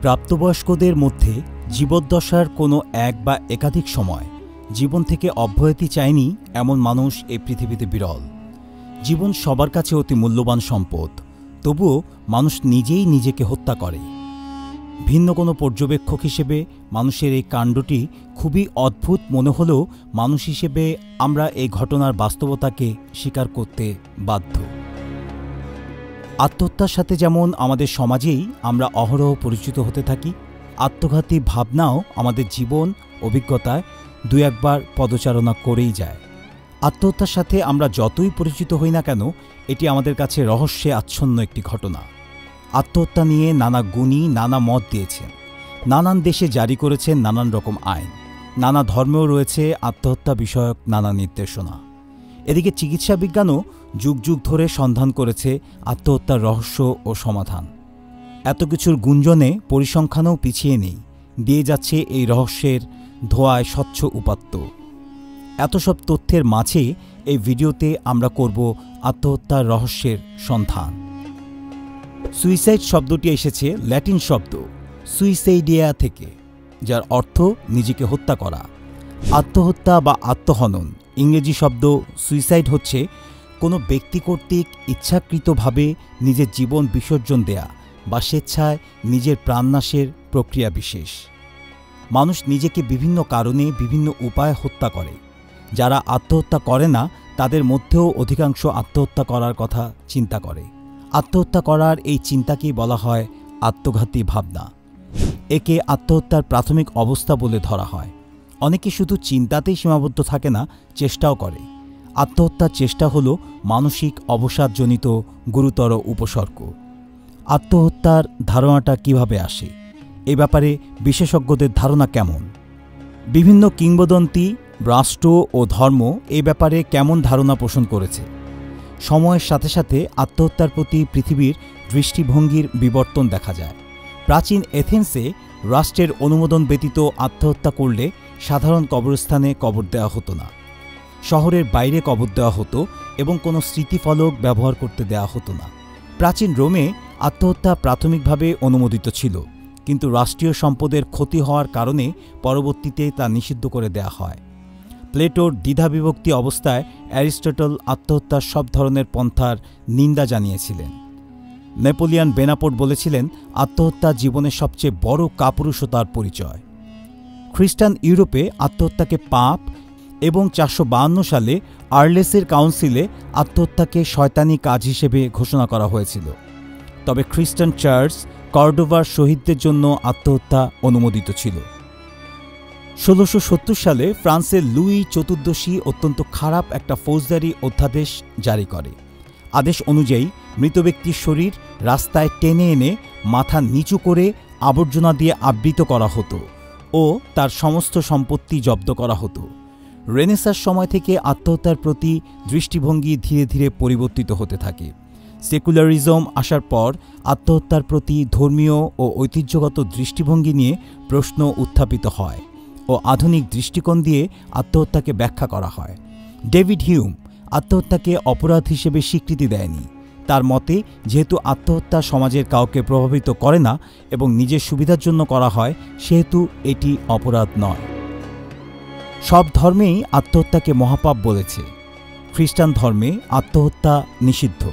প্রাপ্তবয়স্কদের মধ্যে জীবদ্দশার কোনো এক বা একাধিক সময় জীবন থেকে অব্যাহতি চায়নি এমন মানুষ এই পৃথিবীতে বিরল। জীবন সবার কাছে অতি মূল্যবান সম্পদ, তবুও মানুষ নিজেই নিজেকে হত্যা করে। ভিন্ন কোনো পর্যবেক্ষক হিসেবে মানুষের এই কাণ্ডটি খুবই অদ্ভুত মনে হলেও মানুষ হিসেবে আমরা এই ঘটনার বাস্তবতাকে স্বীকার করতে বাধ্য। আত্মহত্যার সাথে যেমন আমাদের সমাজেই আমরা অহরহ পরিচিত হতে থাকি, আত্মঘাতী ভাবনাও আমাদের জীবন অভিজ্ঞতায় দু একবার পদচারণা করেই যায়। আত্মহত্যার সাথে আমরা যতই পরিচিত হই না কেন, এটি আমাদের কাছে রহস্যে আচ্ছন্ন একটি ঘটনা। আত্মহত্যা নিয়ে নানা গুণী নানা মত দিয়েছেন, নানান দেশে জারি করেছেন নানান রকম আইন, নানা ধর্মেও রয়েছে আত্মহত্যা বিষয়ক নানা নির্দেশনা। এদিকে চিকিৎসা বিজ্ঞানও যুগ যুগ ধরে সন্ধান করেছে আত্মহত্যার রহস্য ও সমাধান। এত কিছুর গুঞ্জনে পরিসংখ্যানও পিছিয়ে নেই, দিয়ে যাচ্ছে এই রহস্যের ধোঁয়ায় স্বচ্ছ উপাত্ত। এত সব তথ্যের মাঝে এই ভিডিওতে আমরা করব আত্মহত্যার রহস্যের সন্ধান। সুইসাইড শব্দটি এসেছে ল্যাটিন শব্দ সুইসাইডিয়া থেকে, যার অর্থ নিজেকে হত্যা করা। আত্মহত্যা বা আত্মহনন ইংরেজি শব্দ সুইসাইড হচ্ছে কোনো ব্যক্তি কর্তৃক ইচ্ছাকৃতভাবে নিজের জীবন বিসর্জন দেয়া বা স্বেচ্ছায় নিজের প্রাণনাশের প্রক্রিয়া বিশেষ। মানুষ নিজেকে বিভিন্ন কারণে বিভিন্ন উপায়ে হত্যা করে। যারা আত্মহত্যা করে না তাদের মধ্যেও অধিকাংশ আত্মহত্যা করার কথা চিন্তা করে। আত্মহত্যা করার এই চিন্তাকেই বলা হয় আত্মঘাতী ভাবনা। একে আত্মহত্যার প্রাথমিক অবস্থা বলে ধরা হয়। অনেকে শুধু চিন্তাতেই সীমাবদ্ধ থাকে না, চেষ্টাও করে। আত্মহত্যার চেষ্টা হল মানসিক অবসাদজনিত গুরুতর উপসর্গ। আত্মহত্যার ধারণাটা কিভাবে আসে, এ ব্যাপারে বিশেষজ্ঞদের ধারণা কেমন? বিভিন্ন কিংবদন্তি, রাষ্ট্র ও ধর্ম এই ব্যাপারে কেমন ধারণা পোষণ করেছে? সময়ের সাথে সাথে আত্মহত্যার প্রতি পৃথিবীর দৃষ্টিভঙ্গির বিবর্তন দেখা যায়। প্রাচীন এথেন্সে রাষ্ট্রের অনুমোদন ব্যতীত আত্মহত্যা করলে সাধারণ কবরস্থানে কবর দেওয়া হতো না, শহরের বাইরে কবর দেওয়া হতো এবং কোনো স্মৃতিফলক ব্যবহার করতে দেওয়া হতো না। প্রাচীন রোমে আত্মহত্যা প্রাথমিকভাবে অনুমোদিত ছিল, কিন্তু রাষ্ট্রীয় সম্পদের ক্ষতি হওয়ার কারণে পরবর্তীতে তা নিষিদ্ধ করে দেওয়া হয়। প্লেটোর দ্বিধাবিভক্তি অবস্থায় অ্যারিস্টটল আত্মহত্যার সব ধরনের পন্থার নিন্দা জানিয়েছিলেন। নেপোলিয়ন বেনাপোর্ট বলেছিলেন, আত্মহত্যা জীবনের সবচেয়ে বড় কাপুরুষতার পরিচয়। খ্রিস্টান ইউরোপে আত্মহত্যাকে পাপ এবং 452 সালে আর্লেসের কাউন্সিলে আত্মহত্যাকে শয়তানি কাজ হিসেবে ঘোষণা করা হয়েছিল। তবে খ্রিস্টান চার্চ কর্ডোভার শহীদদের জন্য আত্মহত্যা অনুমোদিত ছিল। 1670 সালে ফ্রান্সের লুই চতুর্দশী অত্যন্ত খারাপ একটা ফৌজদারি অধ্যাদেশ জারি করে। আদেশ অনুযায়ী মৃত ব্যক্তির শরীর রাস্তায় টেনে এনে মাথা নিচু করে আবর্জনা দিয়ে আবৃত করা হতো ও তার সমস্ত সম্পত্তি জব্দ করা হতো। রেনেসাঁর সময় থেকে আত্মহত্যার প্রতি দৃষ্টিভঙ্গি ধীরে ধীরে পরিবর্তিত হতে থাকে। সেকুলারিজম আসার পর আত্মহত্যার প্রতি ধর্মীয় ও ঐতিহ্যগত দৃষ্টিভঙ্গি নিয়ে প্রশ্ন উত্থাপিত হয় ও আধুনিক দৃষ্টিকোণ দিয়ে আত্মহত্যাকে ব্যাখ্যা করা হয়। ডেভিড হিউম আত্মহত্যাকে অপরাধ হিসেবে স্বীকৃতি দেয়নি। তার মতে, যেহেতু আত্মহত্যা সমাজের কাউকে প্রভাবিত করে না এবং নিজের সুবিধার জন্য করা হয়, সেহেতু এটি অপরাধ নয়। সব ধর্মেই আত্মহত্যাকে মহাপাপ বলেছে। খ্রিস্টান ধর্মে আত্মহত্যা নিষিদ্ধ।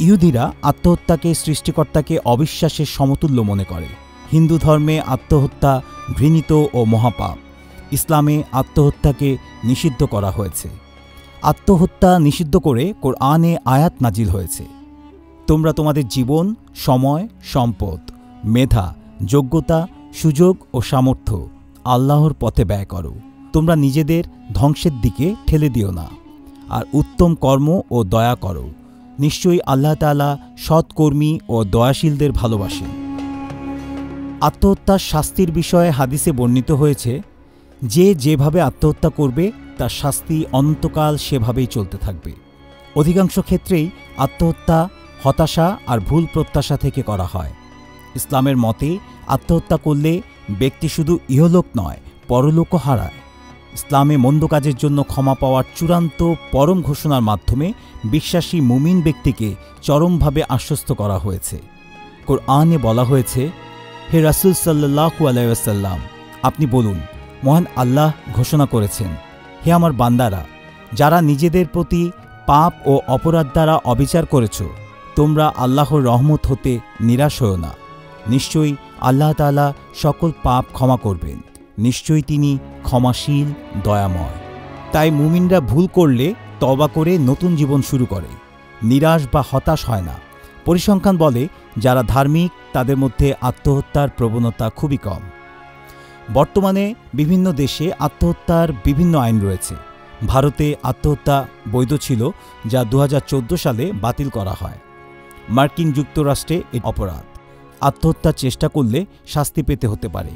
ইহুদিরা আত্মহত্যাকে সৃষ্টিকর্তাকে অবিশ্বাসের সমতুল্য মনে করে। হিন্দু ধর্মে আত্মহত্যা ঘৃণিত ও মহাপাপ। ইসলামে আত্মহত্যাকে নিষিদ্ধ করা হয়েছে। আত্মহত্যা নিষিদ্ধ করে কোরআনে আয়াত নাজিল হয়েছে, তোমরা তোমাদের জীবন, সময়, সম্পদ, মেধা, যোগ্যতা, সুযোগ ও সামর্থ্য আল্লাহর পথে ব্যয় করো। তোমরা নিজেদের ধ্বংসের দিকে ঠেলে দিও না, আর উত্তম কর্ম ও দয়া করো। নিশ্চয়ই আল্লাহ তাআলা সৎকর্মী ও দয়াশীলদের ভালোবাসেন। আত্মহত্যার শাস্তির বিষয়ে হাদিসে বর্ণিত হয়েছে, যে যেভাবে আত্মহত্যা করবে তার শাস্তি অনন্তকাল সেভাবেই চলতে থাকবে। অধিকাংশ ক্ষেত্রেই আত্মহত্যা হতাশা আর ভুল প্রত্যাশা থেকে করা হয়। ইসলামের মতে আত্মহত্যা করলে ব্যক্তি শুধু ইহলোক নয়, পরলোকও হারায়। ইসলামে মন্দ কাজের জন্য ক্ষমা পাওয়ার চূড়ান্ত পরম ঘোষণার মাধ্যমে বিশ্বাসী মুমিন ব্যক্তিকে চরমভাবে আশ্বস্ত করা হয়েছে। কোরআনে বলা হয়েছে, হে রাসূল সাল্লাল্লাহু আলাইহি ওয়াসাল্লাম, আপনি বলুন, মহান আল্লাহ ঘোষণা করেছেন, হে আমার বান্দারা, যারা নিজেদের প্রতি পাপ ও অপরাধ দ্বারা অবিচার করেছ, তোমরা আল্লাহর রহমত হতে নিরাশ হও না। নিশ্চয়ই আল্লাহ তাআলা সকল পাপ ক্ষমা করবেন। নিশ্চয়ই তিনি ক্ষমাশীল, দয়াময়। তাই মুমিনরা ভুল করলে তওবা করে নতুন জীবন শুরু করে, নিরাশ বা হতাশ হয় না। পরিসংখ্যান বলে, যারা ধার্মিক তাদের মধ্যে আত্মহত্যার প্রবণতা খুবই কম। বর্তমানে বিভিন্ন দেশে আত্মহত্যার বিভিন্ন আইন রয়েছে। ভারতে আত্মহত্যা বৈধ ছিল, যা 2014 সালে বাতিল করা হয়। মার্কিন যুক্তরাষ্ট্রে এটি অপরাধ। আত্মহত্যার চেষ্টা করলে শাস্তি পেতে হতে পারে।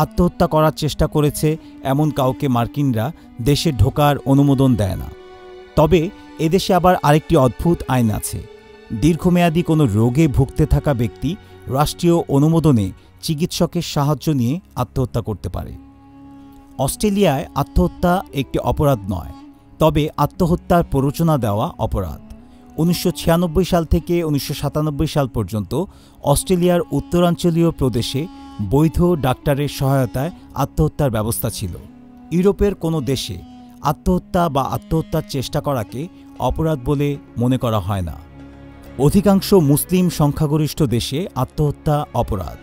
আত্মহত্যা করার চেষ্টা করেছে এমন কাউকে মার্কিনরা দেশে ঢোকার অনুমোদন দেয় না। তবে এদেশে আবার আরেকটি অদ্ভুত আইন আছে। দীর্ঘমেয়াদী কোনো রোগে ভুগতে থাকা ব্যক্তি রাষ্ট্রীয় অনুমোদনে চিকিৎসকের সাহায্য নিয়ে আত্মহত্যা করতে পারে। অস্ট্রেলিয়ায় আত্মহত্যা একটি অপরাধ নয়, তবে আত্মহত্যার প্ররোচনা দেওয়া অপরাধ। 1996 সাল থেকে 1997 সাল পর্যন্ত অস্ট্রেলিয়ার উত্তরাঞ্চলীয় প্রদেশে বৈধ ডাক্তারের সহায়তায় আত্মহত্যার ব্যবস্থা ছিল। ইউরোপের কোনো দেশে আত্মহত্যা বা আত্মহত্যার চেষ্টা করাকে অপরাধ বলে মনে করা হয় না। অধিকাংশ মুসলিম সংখ্যাগরিষ্ঠ দেশে আত্মহত্যা অপরাধ।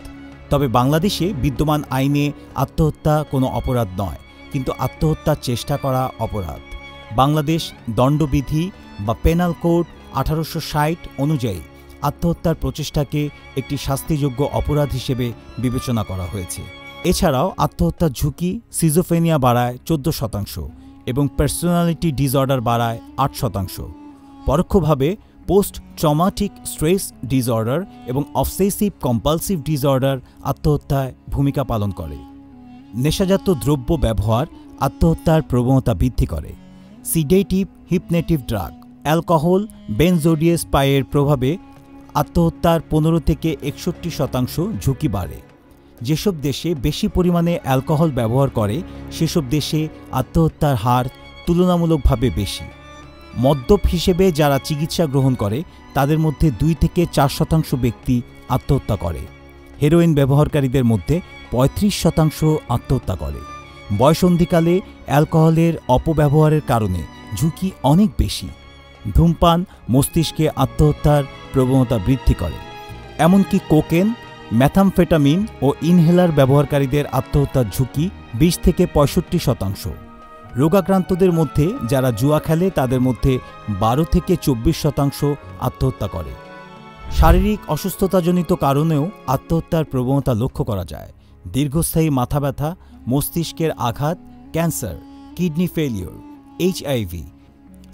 তবে বাংলাদেশে বিদ্যমান আইনে আত্মহত্যা কোনো অপরাধ নয়, কিন্তু আত্মহত্যার চেষ্টা করা অপরাধ। বাংলাদেশ দণ্ডবিধি বা পেনাল কোড 1860 অনুযায়ী আত্মহত্যার প্রচেষ্টাকে একটি শাস্তিযোগ্য অপরাধ হিসেবে বিবেচনা করা হয়েছে। এছাড়াও আত্মহত্যার ঝুঁকি সিজোফ্রেনিয়া বাড়ায় 14% এবং পার্সোনালিটি ডিসঅর্ডার বাড়ায় 8%। পরোক্ষভাবে পোস্ট ট্রমাটিক স্ট্রেস ডিসঅর্ডার এবং অবসেসিভ কম্পালসিভ ডিসঅর্ডার আত্মহত্যায় ভূমিকা পালন করে। নেশাজাত দ্রব্য ব্যবহার আত্মহত্যার প্রবণতা বৃদ্ধি করে। সিডেটিভ, হিপনেটিভ ড্রাগ, অ্যালকোহল, বেনজোডিয়াজপাইনের প্রভাবে আত্মহত্যার 15 থেকে 61% ঝুঁকি বাড়ে। যেসব দেশে বেশি পরিমাণে অ্যালকোহল ব্যবহার করে সেসব দেশে আত্মহত্যার হার তুলনামূলকভাবে বেশি। মদ্যপ হিসেবে যারা চিকিৎসা গ্রহণ করে তাদের মধ্যে 2 থেকে 4% ব্যক্তি আত্মহত্যা করে। হেরোইন ব্যবহারকারীদের মধ্যে 35% আত্মহত্যা করে। বয়সন্ধিকালে অ্যালকোহলের অপব্যবহারের কারণে ঝুঁকি অনেক বেশি। ধূমপান মস্তিষ্কে আত্মহত্যার প্রবণতা বৃদ্ধি করে। এমনকি কোকেন, ম্যাথামফেটামিন ও ইনহেলার ব্যবহারকারীদের আত্মহত্যার ঝুঁকি 20 থেকে 65%। রোগাক্রান্তদের মধ্যে যারা জুয়া খেলে তাদের মধ্যে 12 থেকে 24% আত্মহত্যা করে। শারীরিক অসুস্থতাজনিত কারণেও আত্মহত্যার প্রবণতা লক্ষ্য করা যায়। দীর্ঘস্থায়ী মাথা ব্যথা, মস্তিষ্কের আঘাত, cancer, kidney failure, HIV,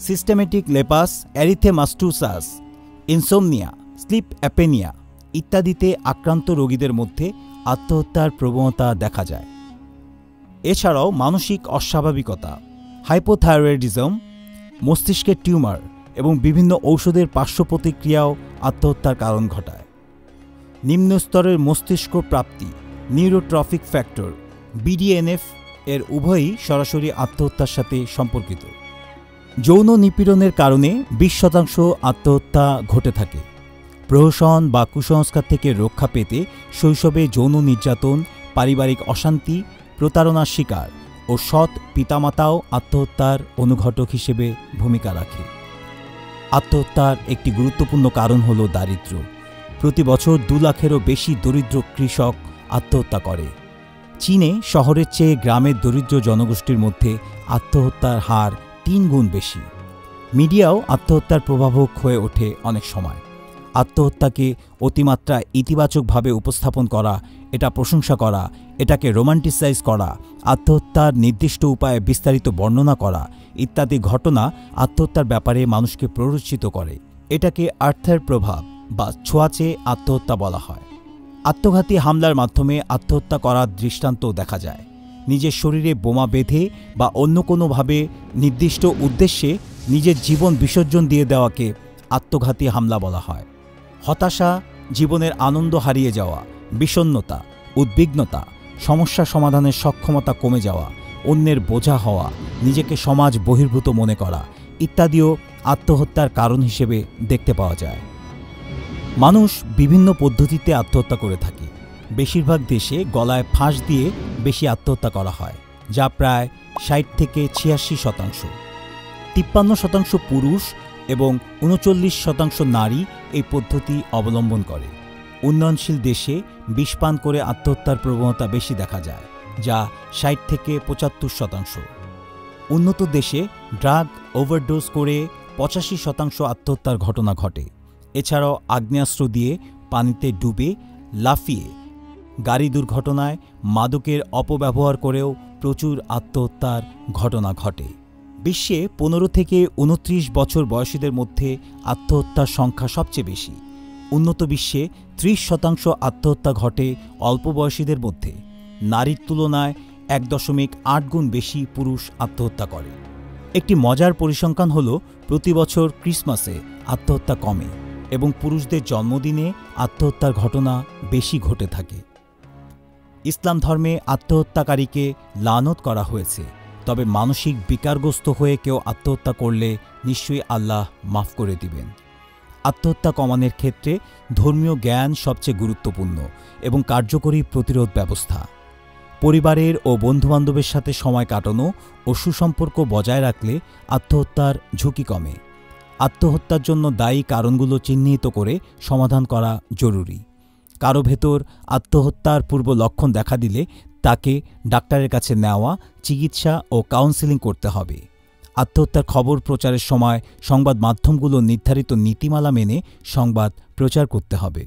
systemic lupus erythematosus, insomnia, sleep apnea ইত্যাদিতে আক্রান্ত রোগীদের মধ্যে আত্মহত্যার প্রবণতা দেখা যায়। এছাড়াও মানসিক অস্বাভাবিকতা, হাইপোথাইরয়েডিজম, মস্তিষ্কের টিউমার এবং বিভিন্ন ঔষধের পার্শ্ব প্রতিক্রিয়াও আত্মহত্যার কারণ ঘটায়। নিম্ন স্তরের মস্তিষ্ক প্রাপ্তি, নিউরোট্রফিক ফ্যাক্টর, BDNF এর উভয়ই সরাসরি আত্মহত্যার সাথে সম্পর্কিত। যৌন নিপীড়নের কারণে 20% আত্মহত্যা ঘটে থাকে। প্রহসন বা কুসংস্কার থেকে রক্ষা পেতে শৈশবে যৌন নির্যাতন, পারিবারিক অশান্তি, প্রতারণার শিকার ও সৎ পিতামাতাও আত্মহত্যার অনুঘটক হিসেবে ভূমিকা রাখে। আত্মহত্যার একটি গুরুত্বপূর্ণ কারণ হল দারিদ্র্য। প্রতি বছর 2 লাখেরও বেশি দরিদ্র কৃষক আত্মহত্যা করে। চীনে শহরের চেয়ে গ্রামের দরিদ্র জনগোষ্ঠীর মধ্যে আত্মহত্যার হার 3 গুণ বেশি। মিডিয়াও আত্মহত্যার প্রভাবক হয়ে ওঠে অনেক সময়। আত্মহত্যাকে অতিমাত্রা ইতিবাচকভাবে উপস্থাপন করা, এটা প্রশংসা করা, এটাকে রোমান্টিসাইজ করা, আত্মহত্যার নির্দিষ্ট উপায়ে বিস্তারিত বর্ণনা করা ইত্যাদি ঘটনা আত্মহত্যার ব্যাপারে মানুষকে প্ররোচিত করে। এটাকে আর্থের প্রভাব বা ছোঁয়াচে আত্মহত্যা বলা হয়। আত্মঘাতী হামলার মাধ্যমে আত্মহত্যা করার দৃষ্টান্ত দেখা যায়। নিজের শরীরে বোমা বেঁধে বা অন্য কোনোভাবে নির্দিষ্ট উদ্দেশ্যে নিজের জীবন বিসর্জন দিয়ে দেওয়াকে আত্মঘাতী হামলা বলা হয়। হতাশা, জীবনের আনন্দ হারিয়ে যাওয়া, বিষণ্ণতা, উদ্বিগ্নতা, সমস্যা সমাধানের সক্ষমতা কমে যাওয়া, অন্যের বোঝা হওয়া, নিজেকে সমাজ বহির্ভূত মনে করা ইত্যাদিও আত্মহত্যার কারণ হিসেবে দেখতে পাওয়া যায়। মানুষ বিভিন্ন পদ্ধতিতে আত্মহত্যা করে থাকে। বেশিরভাগ দেশে গলায় ফাঁস দিয়ে বেশি আত্মহত্যা করা হয়, যা প্রায় ৬০ থেকে ৮৬%। ৫৩% পুরুষ এবং ৩৯% নারী এই পদ্ধতি অবলম্বন করে। উন্নয়নশীল দেশে বিষ পান করে আত্মহত্যার প্রবণতা বেশি দেখা যায়, যা ৬০ থেকে ৭৫%। উন্নত দেশে ড্রাগ ওভারডোজ করে ৮৫% আত্মহত্যার ঘটনা ঘটে। এছাড়াও আগ্নেয়াস্ত্র দিয়ে, পানিতে ডুবে, লাফিয়ে, গাড়ি দুর্ঘটনায়, মাদকের অপব্যবহার করেও প্রচুর আত্মহত্যার ঘটনা ঘটে। বিশ্বে ১৫ থেকে ২৯ বছর বয়সীদের মধ্যে আত্মহত্যার সংখ্যা সবচেয়ে বেশি। উন্নত বিশ্বে ৩০% আত্মহত্যা ঘটে অল্প বয়সীদের মধ্যে। নারীর তুলনায় ১.৮ গুণ বেশি পুরুষ আত্মহত্যা করে। একটি মজার পরিসংখ্যান হল, প্রতি বছর ক্রিসমাসে আত্মহত্যা কমে এবং পুরুষদের জন্মদিনে আত্মহত্যার ঘটনা বেশি ঘটে থাকে। ইসলাম ধর্মে আত্মহত্যাকারীকে লানত করা হয়েছে, তবে মানসিক বিকারগ্রস্ত হয়ে কেউ আত্মহত্যা করলে নিশ্চয়ই আল্লাহ মাফ করে দিবেন। আত্মহত্যা কমানোর ক্ষেত্রে ধর্মীয় জ্ঞান সবচেয়ে গুরুত্বপূর্ণ এবং কার্যকরী প্রতিরোধ ব্যবস্থা। পরিবারের ও বন্ধুবান্ধবের সাথে সময় কাটানো ও সুসম্পর্ক বজায় রাখলে আত্মহত্যার ঝুঁকি কমে। আত্মহত্যার জন্য দায়ী কারণগুলো চিহ্নিত করে সমাধান করা জরুরি। কারো ভেতর আত্মহত্যার পূর্ব লক্ষণ দেখা দিলে তাকে ডাক্তারের কাছে নেওয়া, চিকিৎসা ও কাউন্সেলিং করতে হবে। আত্মহত্যার খবর প্রচারের সময় সংবাদ মাধ্যমগুলো নির্ধারিত নীতিমালা মেনে সংবাদ প্রচার করতে হবে।